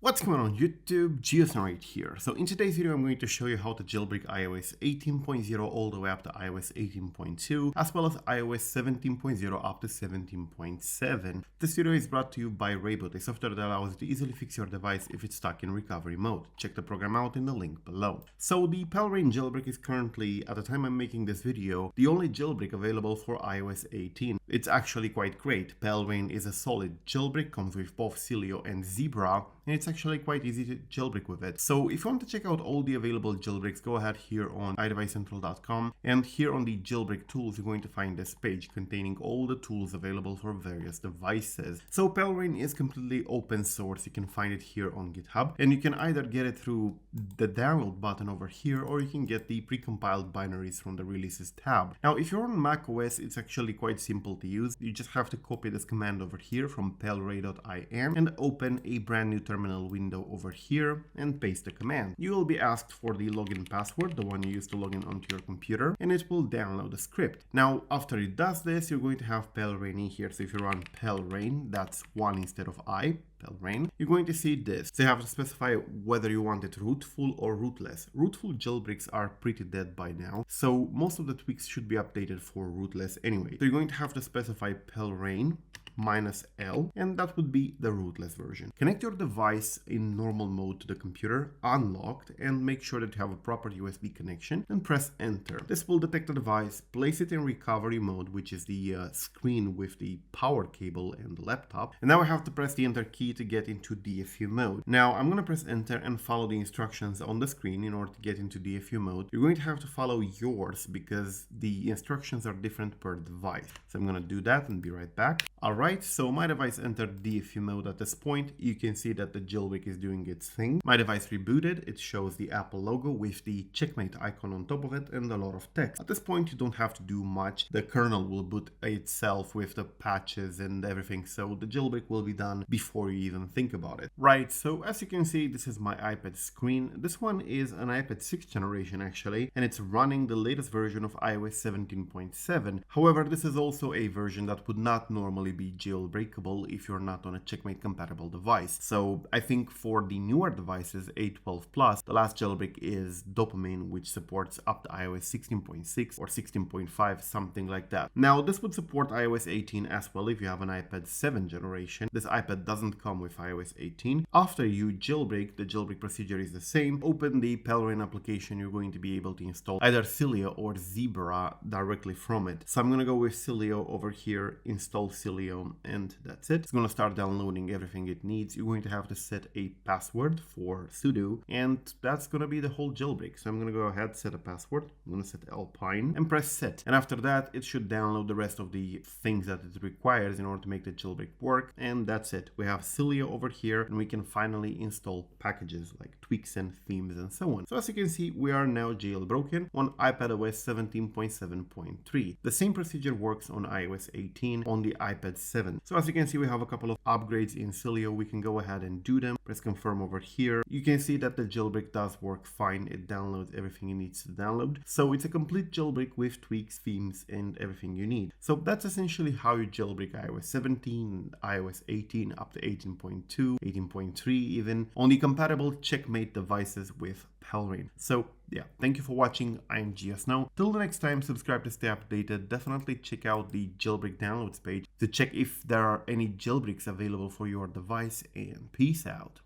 What's going on YouTube? Jailbreak here. So in today's video I'm going to show you how to jailbreak iOS 18.0 all the way up to iOS 18.2 as well as iOS 17.0 up to 17.7. This video is brought to you by Rayboot, a software that allows you to easily fix your device if it's stuck in recovery mode. Check the program out in the link below. So the PaleRa1n jailbreak is currently, at the time I'm making this video, the only jailbreak available for iOS 18. It's actually quite great. PaleRa1n is a solid jailbreak, comes with both Sileo and Zebra, and it's actually quite easy to jailbreak with it. So if you want to check out all the available jailbreaks, go ahead here on iDeviceCentral.com, and here on the jailbreak tools you're going to find this page containing all the tools available for various devices. So PaleRa1n is completely open source. You can find it here on GitHub, and you can either get it through the download button over here, or you can get the precompiled binaries from the releases tab. Now if you're on macOS, it's actually quite simple to use. You just have to copy this command over here from PaleRa1n and open a brand new terminal window over here and paste the command. You will be asked for the login password, the one you used to log in onto your computer, and it will download the script. Now after it does this, you're going to have PaleRa1n here. So if you run PaleRa1n, that's one instead of I, PaleRa1n, you're going to see this. So you have to specify whether you want it rootful or rootless. Rootful jailbreaks are pretty dead by now, so most of the tweaks should be updated for rootless anyway. So you're going to have to specify PaleRa1n -L, and that would be the rootless version. Connect your device in normal mode to the computer, unlocked, and make sure that you have a proper USB connection, and press enter. This will detect the device, place it in recovery mode, which is the screen with the power cable and the laptop, and now I have to press the enter key to get into DFU mode. Now I'm going to press enter and follow the instructions on the screen in order to get into DFU mode. You're going to have to follow yours because the instructions are different per device. So I'm going to do that and be right back. Alright, so my device entered DFU mode at this point. You can see that the jailbreak is doing its thing. My device rebooted. It shows the Apple logo with the checkmate icon on top of it and a lot of text. At this point, you don't have to do much. The kernel will boot itself with the patches and everything, so the jailbreak will be done before you even think about it. Right, so as you can see, this is my iPad screen. This one is an iPad 6th generation actually, and it's running the latest version of iOS 17.7. However, this is also a version that would not normally be jailbreakable if you're not on a checkmate compatible device. So I think for the newer devices, A12 Plus, the last jailbreak is Dopamine, which supports up to iOS 16.6 or 16.5, something like that. Now this would support iOS 18 as well if you have an iPad 7th generation. This iPad doesn't come with iOS 18. After you jailbreak, the jailbreak procedure is the same. Open the PaleRa1n application, you're going to be able to install either Sileo or Zebra directly from it. So I'm going to go with Sileo over here, install Sileo, and that's it. It's going to start downloading everything it needs. You're going to have to set a password for sudo, and that's going to be the whole jailbreak. So I'm going to go ahead, set a password. I'm going to set Alpine and press set. And after that, it should download the rest of the things that it requires in order to make the jailbreak work. And that's it. We have Sileo over here, and we can finally install packages like tweaks and themes and so on. So as you can see, we are now jailbroken on iPadOS 17.7.3. The same procedure works on iOS 18 on the iPad 7. So as you can see, we have a couple of upgrades in Sileo. We can go ahead and do them. Press confirm over here. You can see that the jailbreak does work fine. It downloads everything it needs to download. So it's a complete jailbreak with tweaks, themes, and everything you need. So that's essentially how you jailbreak iOS 17, iOS 18 up to 18.2, 18.3 even on the compatible checkmate devices with PaleRa1n. So yeah, thank you for watching. I'm GSNow. Till the next time, subscribe to stay updated. Definitely check out the jailbreak downloads page to check if there are any jailbreaks available for your device, and peace out.